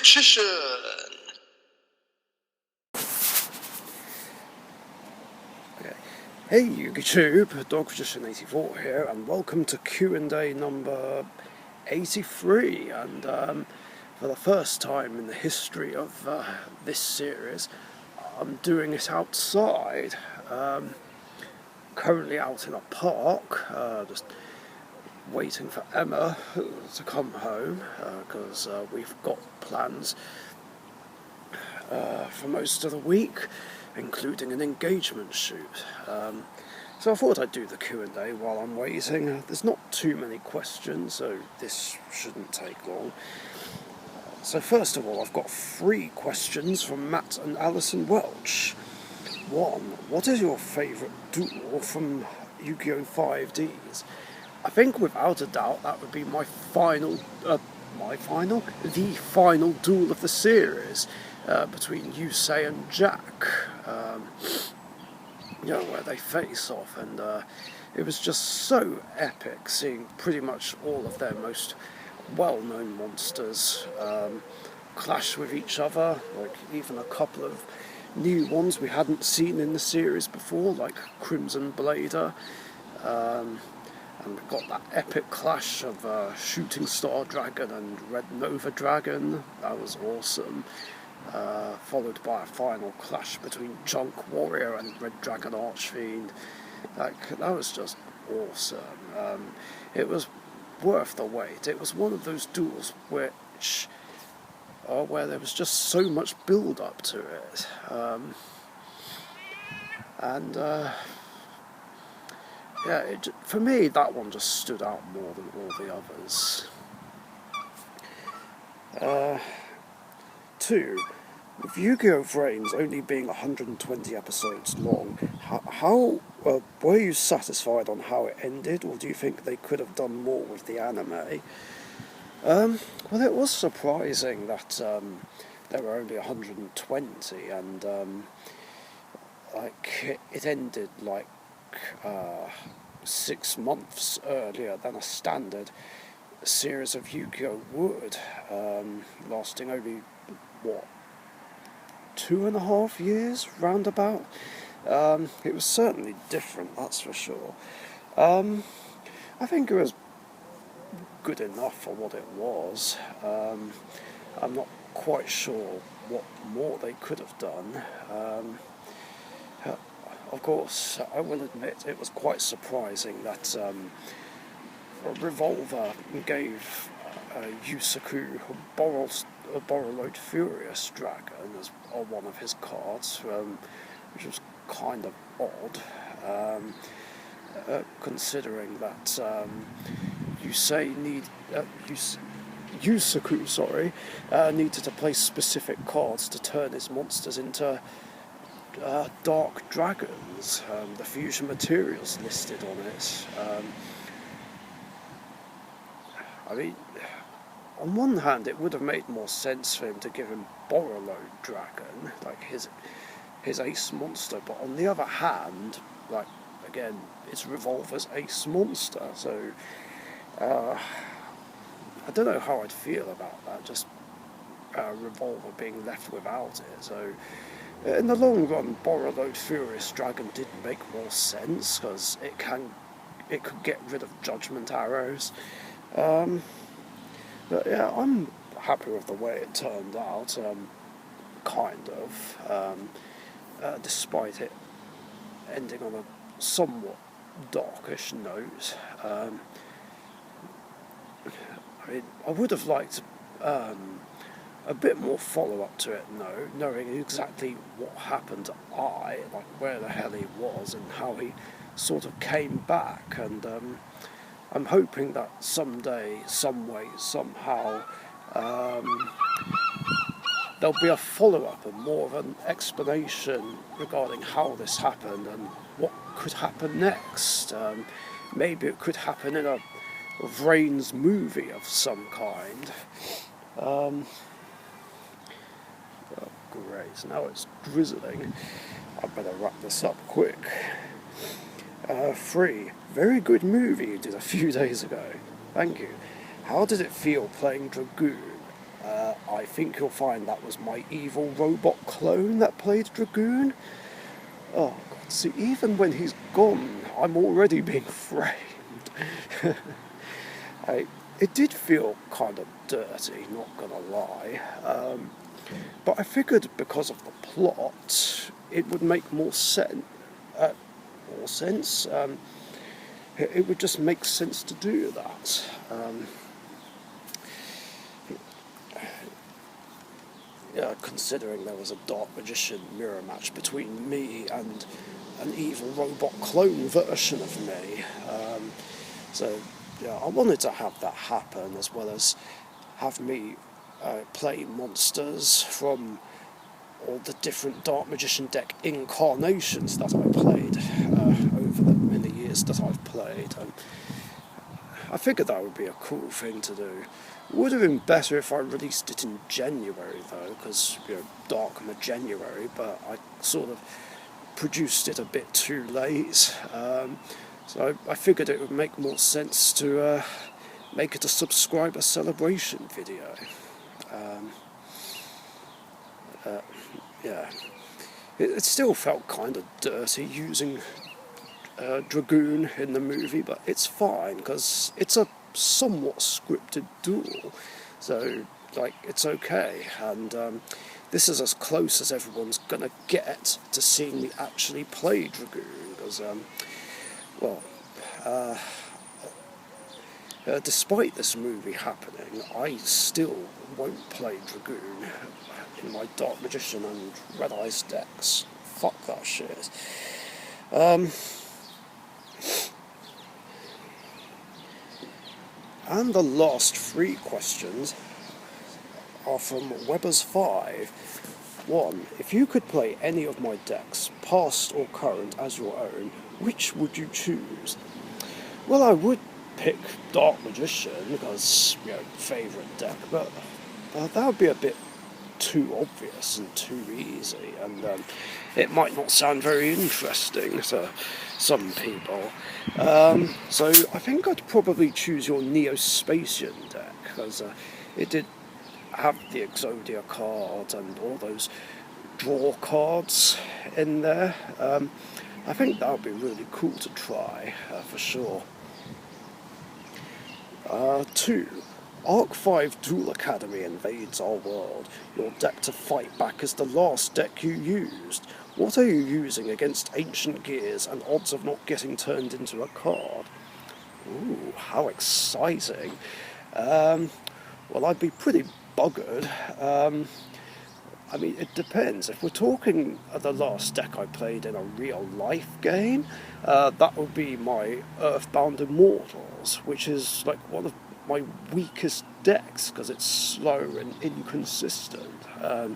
Richician. Okay. Hey YouTube, Richician84 here, and welcome to Q&A number 83. And for the first time in the history of this series, I'm doing it outside. Currently out in a park, just waiting for Emma to come home, because we've got plans for most of the week, including an engagement shoot. So I thought I'd do the Q&A while I'm waiting. There's not too many questions, so this shouldn't take long. So first of all, I've got 3 questions from Matt and Alison Welch. 1. What is your favourite duel from YuGiOh 5Ds? I think without a doubt that would be the final duel of the series between Yusei and Jack. Where they face off, and it was just so epic seeing pretty much all of their most well-known monsters clash with each other, like even a couple of new ones we hadn't seen in the series before, like Crimson Blader, and we've got that epic clash of Shooting Star Dragon and Red Nova Dragon. That was awesome. Followed by a final clash between Junk Warrior and Red Dragon Archfiend. That was just awesome. It was worth the wait. It was one of those duels where there was just so much build up to it, for me that one just stood out more than all the others. 2. With YuGiOh Brains only being 120 episodes long, how were you satisfied on how it ended, or do you think they could have done more with the anime? Well, it was surprising that there were only 120, and it ended 6 months earlier than a standard series of YuGiOh would, lasting only 2.5 years roundabout. It was certainly different, that's for sure. I think it was good enough for what it was. I'm not quite sure what more they could have done. Of course, I will admit it was quite surprising that Revolver gave Yusaku Borreload Furious Dragon as one of his cards, which was kind of odd, considering that Yusaku needed to play specific cards to turn his monsters into dark dragons. The fusion materials listed on it. On one hand, it would have made more sense for him to give him Borreload Dragon, like his ace monster, but on the other hand, again, it's Revolver's ace monster, so I don't know how I'd feel about that, just Revolver being left without it. So in the long run, Borreload Furious Dragon did make more sense, because it could get rid of Judgment Arrows. But yeah, I'm happy with the way it turned out, despite it ending on a somewhat darkish note. I would have liked a bit more follow-up to it, knowing exactly what happened to I, where the hell he was and how he sort of came back, and I'm hoping that someday, some way, somehow, there'll be a follow-up and more of an explanation regarding how this happened and what could happen next. Maybe it could happen in a Brains movie of some kind. Oh, great, now it's drizzling. I better wrap this up quick. 3. Very good movie you did a few days ago. Thank you. How did it feel playing Dragoon? I think you'll find that was my evil robot clone that played Dragoon. Oh god, see, even when he's gone, I'm already being framed. It did feel kind of dirty, not gonna lie. But I figured because of the plot, it would make more sense. It would just make sense to do that. Yeah, considering there was a Dark Magician mirror match between me and an evil robot clone version of me. So, yeah, I wanted to have that happen, as well as have me play monsters from all the different Dark Magician deck incarnations that I played over the many years that I've played. I figured that would be a cool thing to do. Would have been better if I released it in January though, because Dark January, but I sort of produced it a bit too late. So I figured it would make more sense to make it a subscriber celebration video. Yeah, it still felt kind of dirty using Dragoon in the movie, but it's fine because it's a somewhat scripted duel, so it's okay. And this is as close as everyone's gonna get to seeing me actually play Dragoon, because despite this movie happening, I still won't play Dragoon in my Dark Magician and Red Eyes decks. Fuck that shit. And the last 3 questions are from Webbers5. 1. If you could play any of my decks, past or current, as your own, which would you choose? Well, I would pick Dark Magician, because, favourite deck, but that would be a bit too obvious and too easy, and it might not sound very interesting to some people. So I think I'd probably choose your Neo-Spacian deck, because it did have the Exodia card and all those draw cards in there. I think that would be really cool to try, for sure. 2. Arc 5 Duel Academy invades our world. Your deck to fight back is the last deck you used. What are you using against Ancient Gears and odds of not getting turned into a card? Ooh, how exciting. Well, I'd be pretty buggered. I mean, it depends. If we're talking the last deck I played in a real-life game, that would be my Earthbound Immortals, which is one of my weakest decks because it's slow and inconsistent. So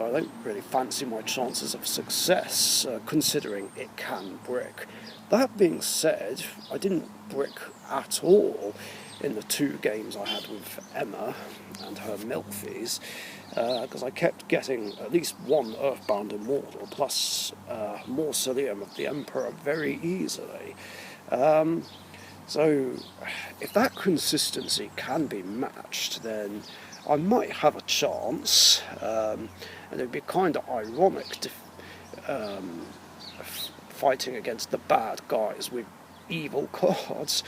I don't really fancy my chances of success, considering it can brick. That being said, I didn't brick at all in the 2 games I had with Emma and her Milfies, because I kept getting at least one Earthbound Immortal plus Mausoleum of the Emperor very easily. So if that consistency can be matched, then I might have a chance, and it'd be kind of ironic to fighting against the bad guys with evil cards.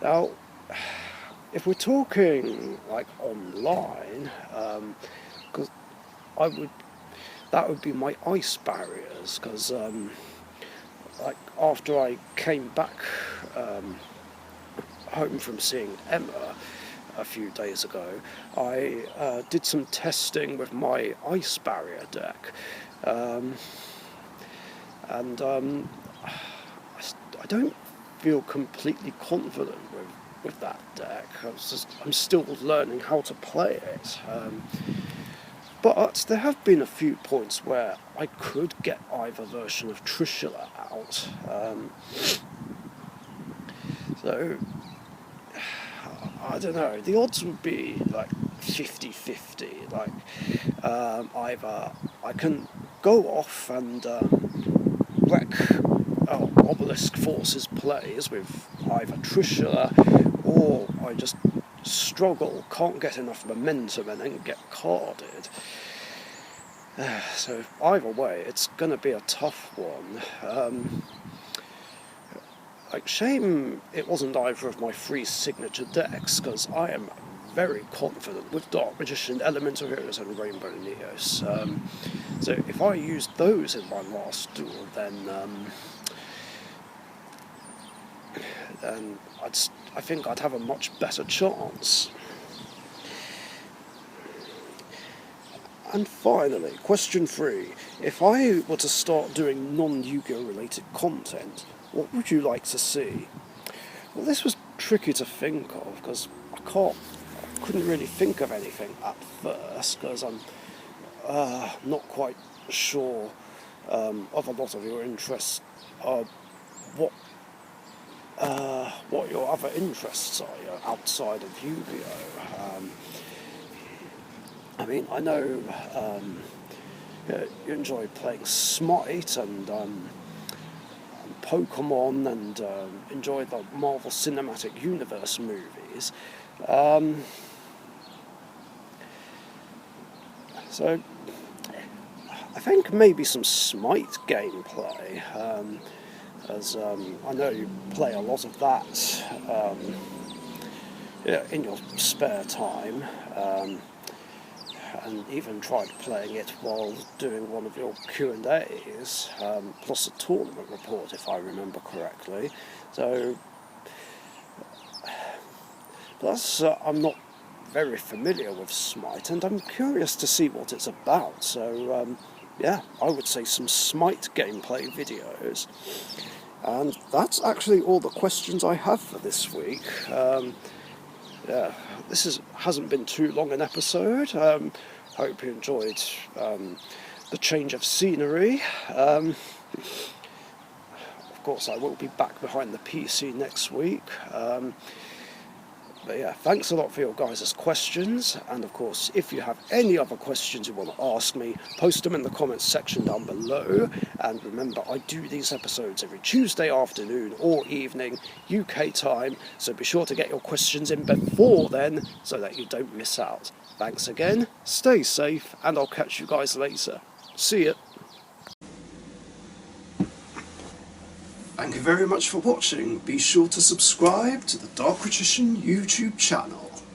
Now, if we're talking online, because that would be my ice barriers, because after I came back home from seeing Emma a few days ago, I did some testing with my ice barrier deck, and I don't feel completely confident with that deck. I'm still learning how to play it. But there have been a few points where I could get either version of Trishula out. So, I don't know, the odds would be 50-50. Either I can go off and wreck Obelisk Forces plays with either Trishula, or I just struggle, can't get enough momentum, and then get carded. So either way, it's going to be a tough one. Like, shame it wasn't either of my 3 signature decks, because I am very confident with Dark Magician, Elemental Heroes, and Rainbow Neos. So if I used those in my last duel, then I think I'd have a much better chance. And finally, question 3. If I were to start doing non-Yu-Gi-Oh related content, what would you like to see? Well, this was tricky to think of, because I couldn't really think of anything at first, because I'm not quite sure of a lot of your interests, what your other interests are, outside of Yu-Gi-Oh. I mean, I know you enjoy playing Smite and Pokemon, and enjoy the Marvel Cinematic Universe movies. So I think maybe some Smite gameplay, as I know you play a lot of that in your spare time, and even tried playing it while doing one of your Q&As, plus a tournament report, if I remember correctly. So, plus I'm not very familiar with Smite, and I'm curious to see what it's about. So yeah, I would say some Smite gameplay videos. And that's actually all the questions I have for this week. Yeah, this hasn't been too long an episode. Hope you enjoyed the change of scenery. Of course, I will be back behind the PC next week. But yeah, thanks a lot for your guys' questions, and of course, if you have any other questions you want to ask me, post them in the comments section down below. And remember, I do these episodes every Tuesday afternoon or evening, UK time, so be sure to get your questions in before then, so that you don't miss out. Thanks again, stay safe, and I'll catch you guys later. See ya! Thank you very much for watching. Be sure to subscribe to the Richician YouTube channel.